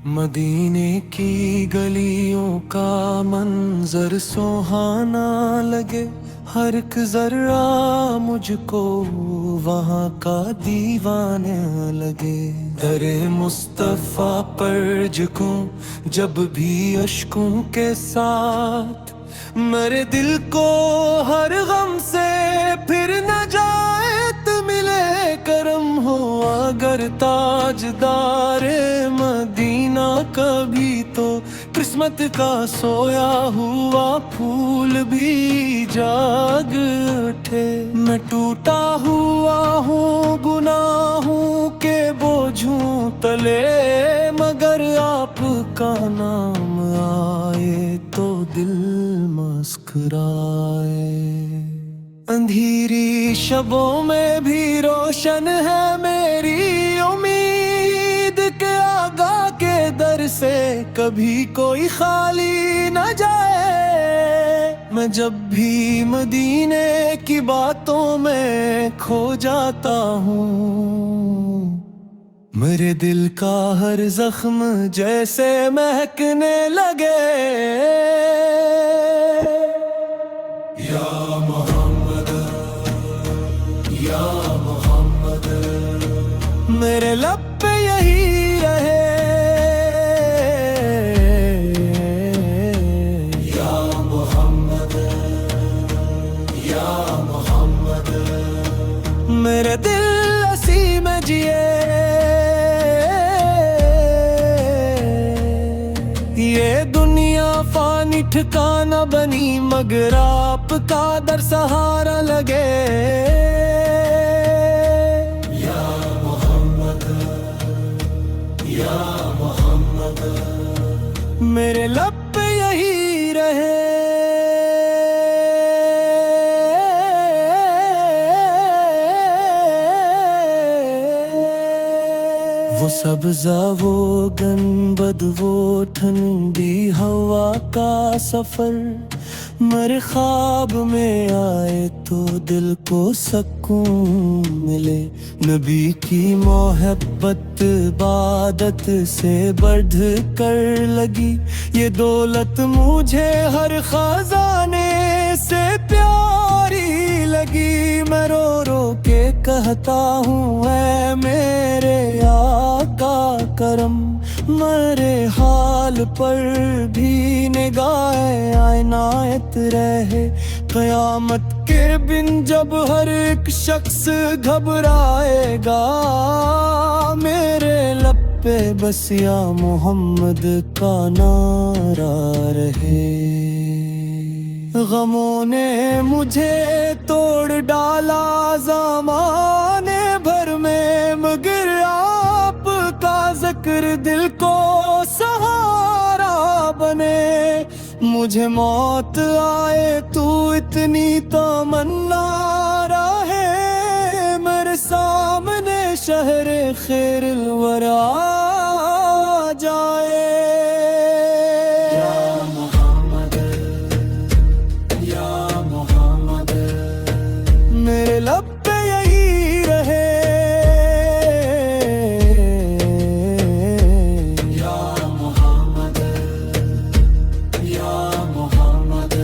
मदीने की गलियों का मंजर सुहाना लगे, हर एक जर्रा मुझको वहाँ का दीवाने लगे। दरे मुस्तफा पर झुकूं जब भी अश्कों के साथ, मेरे दिल को हर गम से फिर नजात मिले। करम हो अगर ताजदारे मदीना कभी तो किस्मत का सोया हुआ फूल भी जाग उठे। मैं टूटा हुआ हूँ गुनाहों के बोझों तले, मगर आपका नाम आए तो दिल मुस्कुराए। अंधेरी शबों में भी रोशन है मेरी उम्मीद के आगा के दर से कभी कोई खाली न जाए। मैं जब भी मदीने की बातों में खो जाता हूँ, मेरे दिल का हर जख्म जैसे महकने लगे। या मोहम्मद, या मोहम्मद, मेरे लब पे यही रहे। या मोहम्मद, या मोहम्मद, मेरे दिल हंसी में जिए। ये दुनिया फानी ठिकाना बनी, मगर आपका दर सहारा लगे। या मोहम्मद, या मोहम्मद, मेरे लब पे यही रहे। वो सब्जा वो गंबद वो ठंडी हवा का सफर, मेरे ख्वाब में आए तो दिल को सुकून मिले। नबी की मोहब्बत इबादत से बढ़ कर लगी, ये दौलत मुझे हर खजाने से प्यारी लगी। मैं रो रो के कहता हूँ ऐ मेरे आका करम, मेरे हाल पर भी निगाहे आयनायत रहे। क़यामत के दिन जब हर एक शख्स घबराएगा, मेरे लब पे बस या मोहम्मद का नारा रहे। गमों ने मुझे तोड़ डाला ज़माने भर में, मगर आपका जिक्र दिल को सहारा बने। मुझे मौत आए तू इतनी तमन्ना रहे, मेरे सामने शहरे खैरुल वरा जाए। मेरे लब पे यही रहे। या मोहम्मद, या मोहम्मद,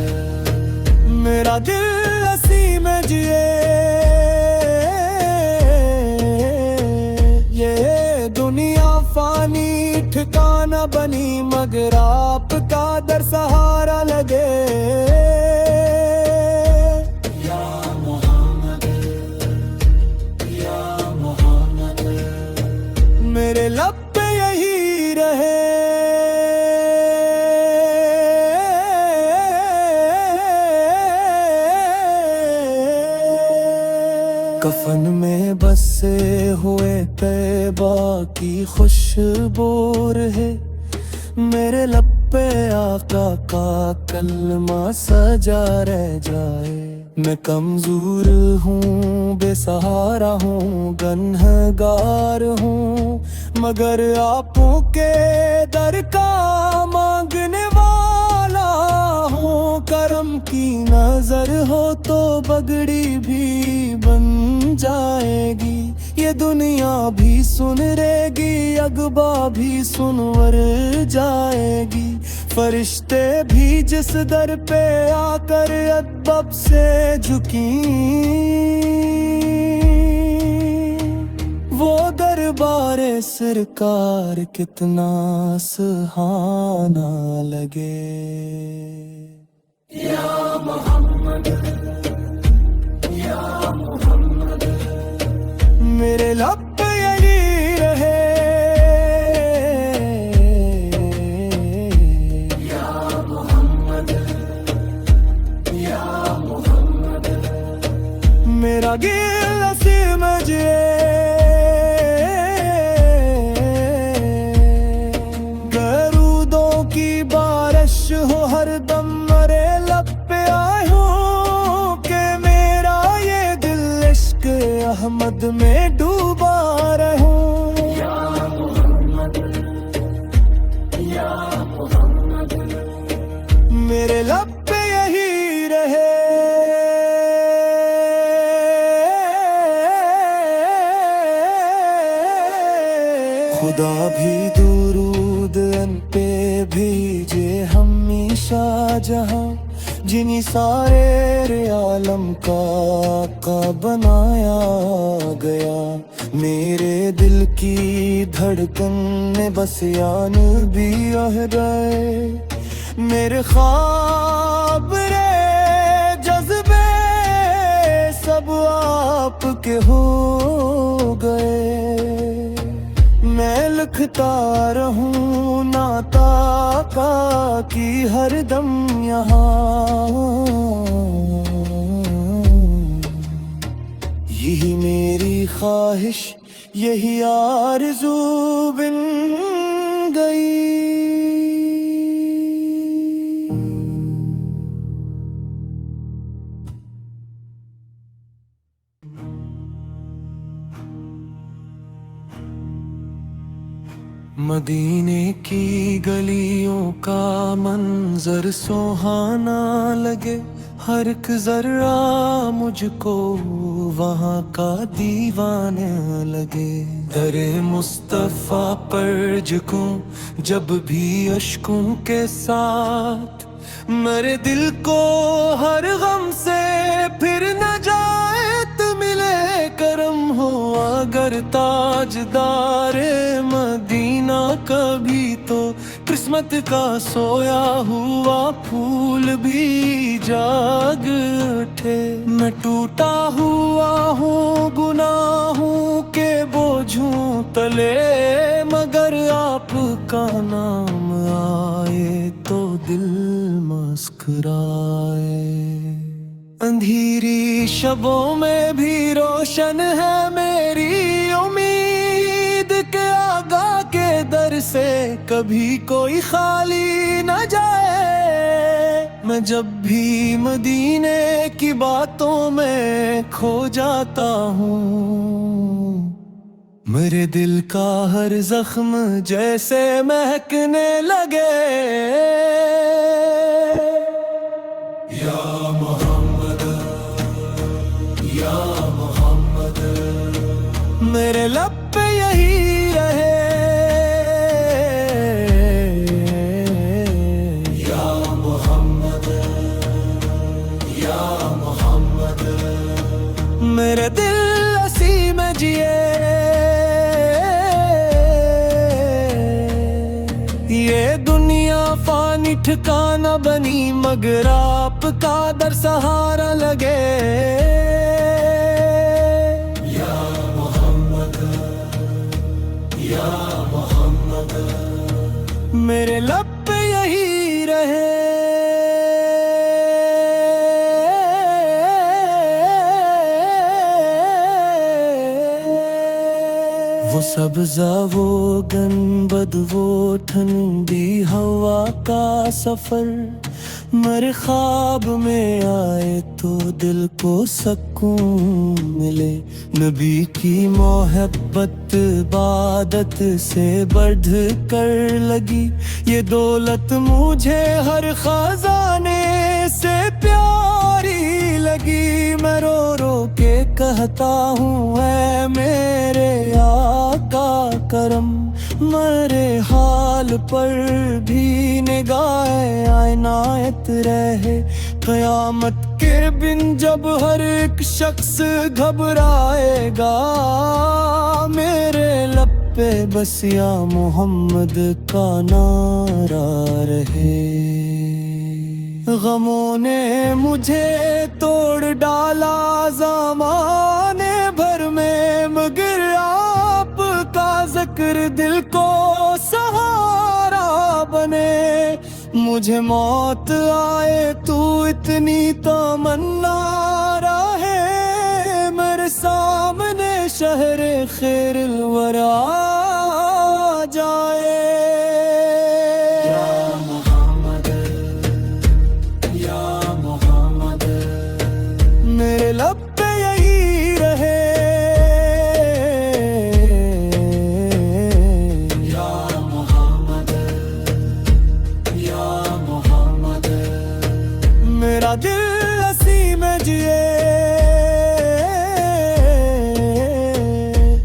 मेरा दिल हंसी में जिए। ये दुनिया फानी ठिकाना बनी, मगर आपका दर सहारा लगे। मेरे लब पे यही रहे। कफन में बसे हुए तैबा की खुशबू है, मेरे लब पे आका का कलमा सजा रह जाए। मैं कमजोर हूँ बेसहारा हूँ गन्हगार हूँ, मगर आपों के दर का मांगने वाला हूँ। करम की नजर हो तो बगड़ी भी बन जाएगी, ये ये दुनिया भी सुनरेगी, अगबा भी सुनवर जाएगी। फरिश्ते भी जिस दर पे आकर अदब से झुकी, वो दरबारे सरकार कितना सुहाना लगे। या मोहम्मद, या मोहम्मद, मेरे लब पे यही रहे। या मोहम्मद, या मोहम्मद, मेरा गिल समझिए। दरूदों की बारिश हो हर दम मरे लब पे आए हो, के मेरा ये दिल इश्क अहमद में डूबा रहूं। या मोहम्मद, या मोहम्मद, मेरे लब पे यही रहे। खुदा भी दुरूद अन पे भेजे हमेशा जहां, जिन्हीं सारे आलम का बनाया गया। मेरे दिल की धड़कन में बस यान भी रहे। मेरे ख्वाब रे जज्बे सब आपके हो गए। मैं लिखता रहूं नाता का की हर दम यहाँ, यही मेरी ख्वाहिश यही आरज़ू बिन गई। मदीने की गलियों का मंजर सुहाना लगे, हर एक जर्रा मुझको वहाँ का दीवाना लगे। दरे मुस्तफा पर झुकूं जब भी अश्कों के साथ, मेरे दिल को हर गम से फिर नजात मिले। करम हो अगर ताजदारे मदीना कभी तो, किस्मत का सोया हुआ फूल भी जाग उठे। मैं टूटा हुआ हूँ गुनाहों के बोझों तले, मगर आपका नाम आए तो दिल मुस्कुराए। अंधेरी शबों में भी रोशन है मेरी उम्मीद के आगा के दर से कभी कोई खाली न जाए। मैं जब भी मदीने की बातों में खो जाता हूँ, मेरे दिल का हर जख्म जैसे महकने लगे। या मोहम्मद, या मोहम्मद, मेरे लब पे यही रहे। या मोहम्मद, या मोहम्मद, मेरे दिल असी में जिए। ये दुनिया फानी ठिकाना बनी, मगर आपका दर सहारा लगे। या मोहम्मद, या मोहम्मद, मेरे लब पे यही रहे। वो सब्ज़ा वो गंबद वो ठंडी हवा का सफर, मेरे ख्वाब में आए तो दिल को सुकून मिले। नबी की मोहब्बत इबादत से बढ़ कर लगी, ये दौलत मुझे हर खजाने से प्यारी लगी। मैं रो रो के कहता हूँ ऐ मेरे पर भी निगाह आयनायत रहे। क़यामत के बिन जब हर एक शख्स घबराएगा, मेरे लब पे बस या मोहम्मद का नारा रहे। गमों ने मुझे तोड़ डाला ज़माने भर में, मगर आपका ज़िक्र दिल को सहारा बने। मुझे मौत आए तू इतनी तमन्ना रहे, मेरे सामने शहरे खैरुल वरा जाए। मेरे लब पे यही रहे, या मोहम्मद, या मोहम्मद। मेरा दिल हंसी में जिए,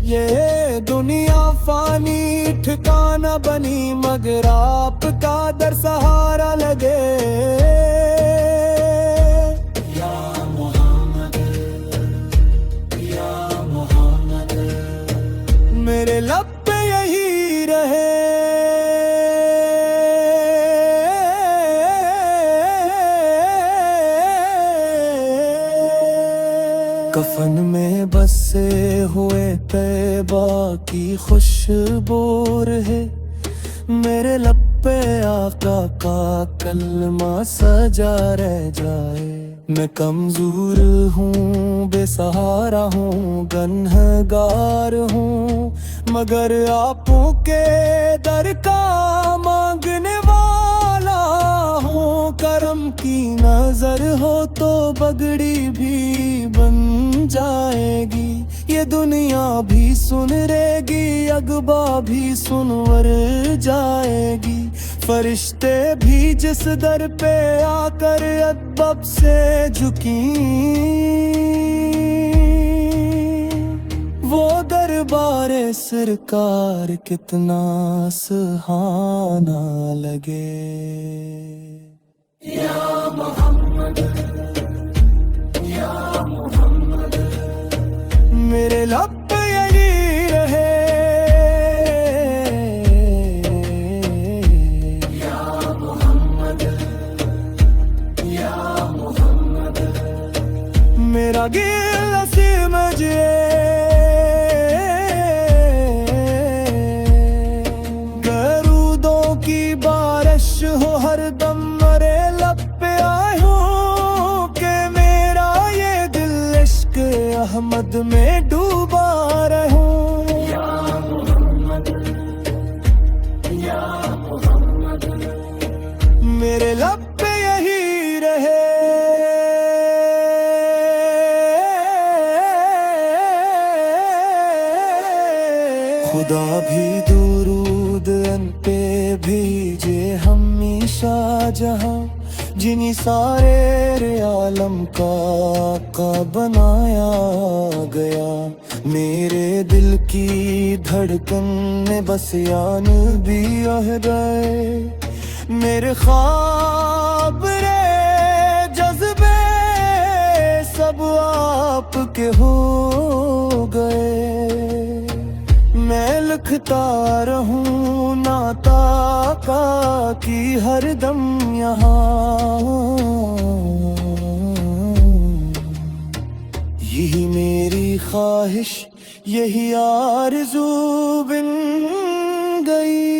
ये दुनिया फानी ठिकाना बनी, मगर आपका दर सहारा लगे। मेरे लब पे यही रहे, कफन में बसे हुए तैबा की खुशबू है। मेरे लब पे आका का कलमा सजा रह जाए। मैं कमजोर हूँ, बेसहारा हूँ, गन्हगार हूँ, मगर आपों के दर का मांगने वाला हूँ। करम की नजर हो तो बगड़ी भी बन जाएगी, ये दुनिया भी सुनरेगी, अगबा भी सुनवर जाएगी। फरिश्ते भी जिस दर पे आकर अदब से झुकी, वो दरबारे सरकार कितना सुहाना लगे। या मोहम्मद, या मोहम्मद। मेरे लब पे यही रहे, या मोहम्मद, या मोहम्मद। मेरा गिल नसीब में जिए, दरूदों की बारिश हो हर दम मेरे लब पे आए हूँ, कि मेरा ये दिल इश्क अहमद में डूबा रहूं। या मोहम्मद, या मोहम्मद। मेरे लब पे यही रहे, खुदा भी दुरूद अन पे भेजे हमेशा जहां, जिन्हीं सारे आलम का बनाया गया। मेरे दिल की धड़कन में बस यान भी रह गए, मेरे ख्वाब रे जज्बे सब आपके हो गए। मैं लिखता रहूं नाता का की हर दम यहाँ, यही मेरी ख्वाहिश, यही आरज़ू बिन गई।